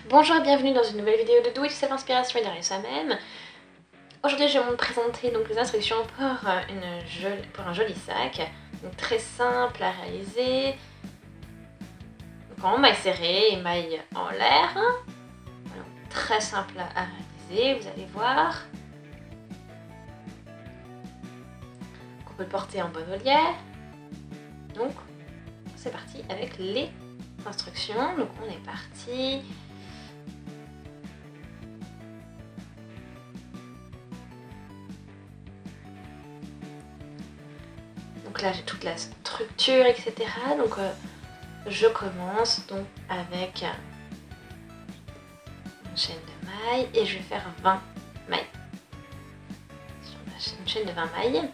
Bonjour et bienvenue dans une nouvelle vidéo de Do It Yourself Inspiration et derrière soi-même. Aujourd'hui je vais vous présenter donc les instructions pour un joli sac, donc très simple à réaliser, donc en maille serrée et maille en l'air. Voilà, très simple à réaliser, vous allez voir. On peut le porter en bandolière. Donc c'est parti avec les instructions. Donc on est parti. Donc là j'ai toute la structure, etc. Donc je commence donc avec une chaîne de mailles et je vais faire 20 mailles. Sur une chaîne de 20 mailles.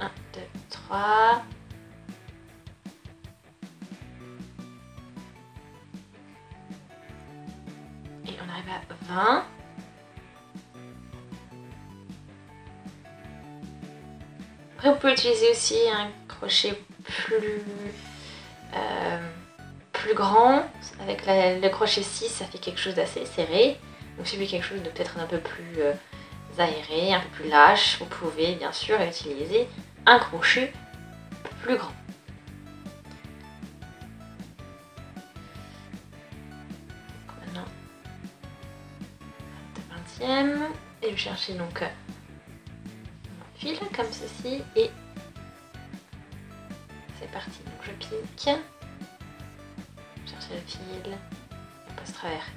1, 2, 3. Et on arrive à 20. Après vous pouvez utiliser aussi un crochet plus grand. Avec le crochet 6 ça fait quelque chose d'assez serré. Donc si vous voulez quelque chose de peut-être un peu plus aéré, un peu plus lâche, vous pouvez bien sûr utiliser un crochet plus grand. Donc maintenant, 20e, et je chercher donc mon fil comme ceci et c'est parti. Donc je pique, chercher le fil, on passe travers.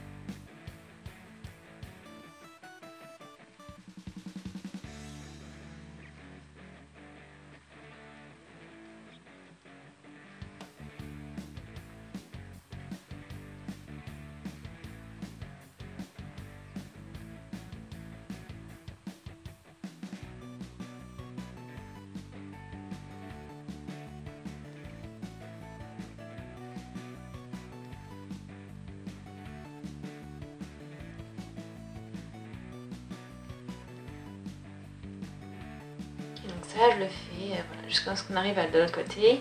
Et donc ça je le fais voilà, jusqu'à ce qu'on arrive de l'autre côté.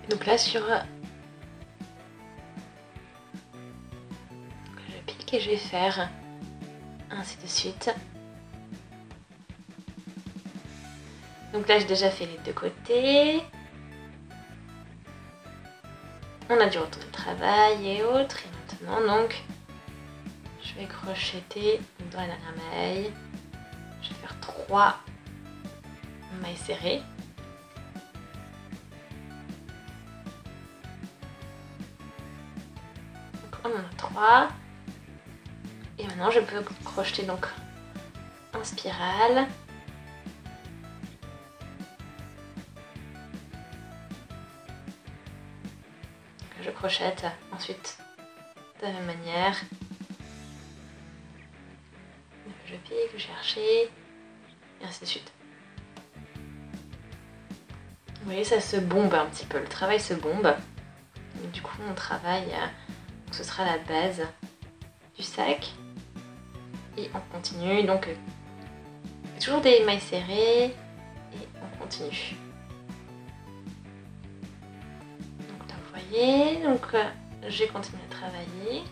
Donc là sur je pique et je vais faire ainsi de suite. Donc là j'ai déjà fait les deux côtés. On a du retour de travail et autres. Et maintenant donc je vais crocheter dans la dernière maille. Je vais faire 3 mailles serrées. Donc on en a 3. Et maintenant je peux crocheter donc en spirale. Je crochette ensuite de la même manière. Je pique, je cherche et ainsi de suite. Vous voyez, ça se bombe un petit peu, le travail se bombe. Et du coup, mon travail, ce sera la base du sac. Et on continue, donc toujours des mailles serrées et on continue. Donc là, vous voyez, donc j'ai continué à travailler.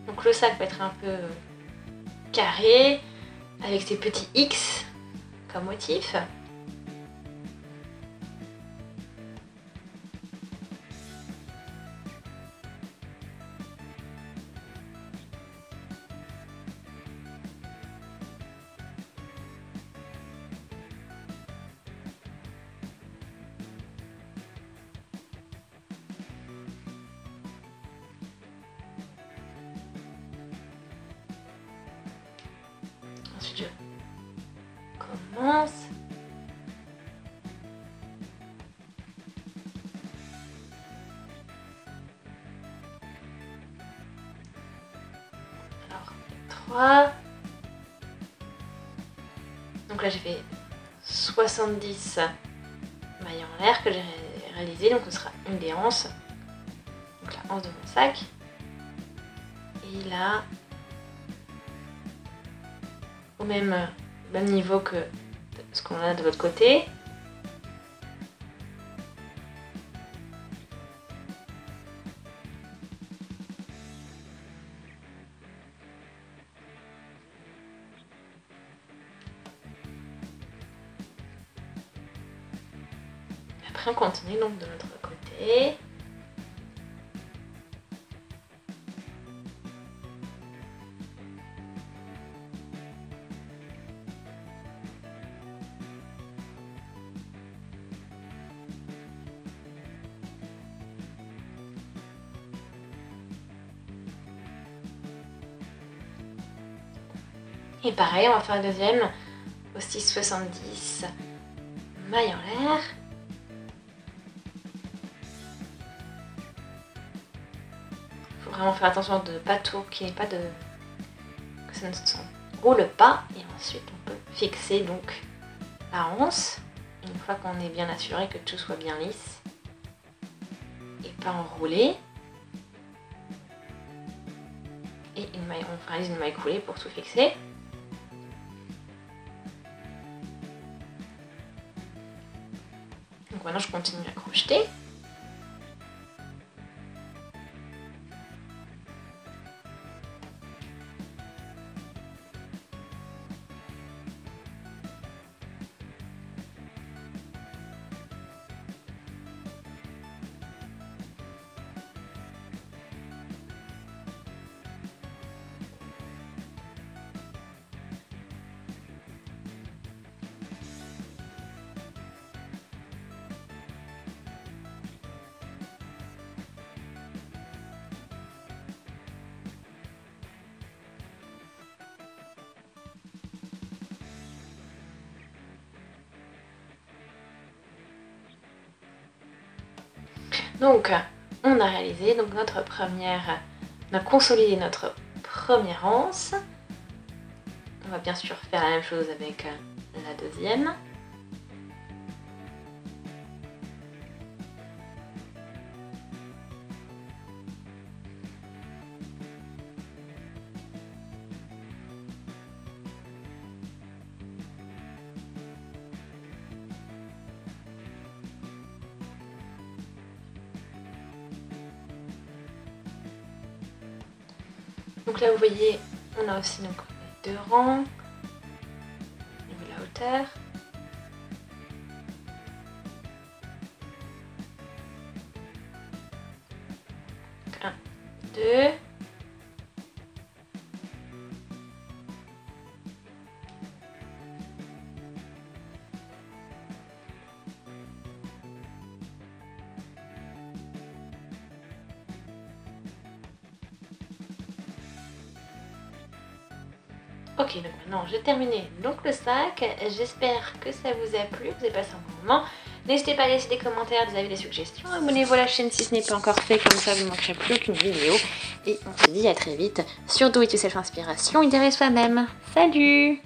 Donc le sac va être un peu carré avec ces petits X comme motif. Ensuite je commence. Alors 3. Donc là j'ai fait 70 mailles en l'air que j'ai réalisé, donc ce sera une des anses. Donc la anse de mon sac. Et là, au même niveau que ce qu'on a de l'autre côté. Après on continue donc de l'autre côté. Et pareil, on va faire le deuxième, aussi 70 mailles en l'air. Il faut vraiment faire attention de ne pas tourner, que ça ne s'enroule pas. Et ensuite, on peut fixer donc la anse, une fois qu'on est bien assuré que tout soit bien lisse et pas enroulé. Et une maille, on réalise une maille coulée pour tout fixer. Donc maintenant je continue à crocheter. Donc, on a réalisé donc notre première, on a consolidé notre première anse. On va bien sûr faire la même chose avec la deuxième. Donc là vous voyez, on a aussi donc deux rangs au niveau de la hauteur. Donc, 1, 2. Ok, donc maintenant j'ai terminé donc le sac. J'espère que ça vous a plu, vous avez passé un bon moment. N'hésitez pas à laisser des commentaires, des avis, des suggestions. Abonnez-vous à la chaîne si ce n'est pas encore fait, comme ça vous ne manquerez plus aucune vidéo. Et on se dit à très vite sur Do It Yourself Inspiration, idéal soi-même. Salut!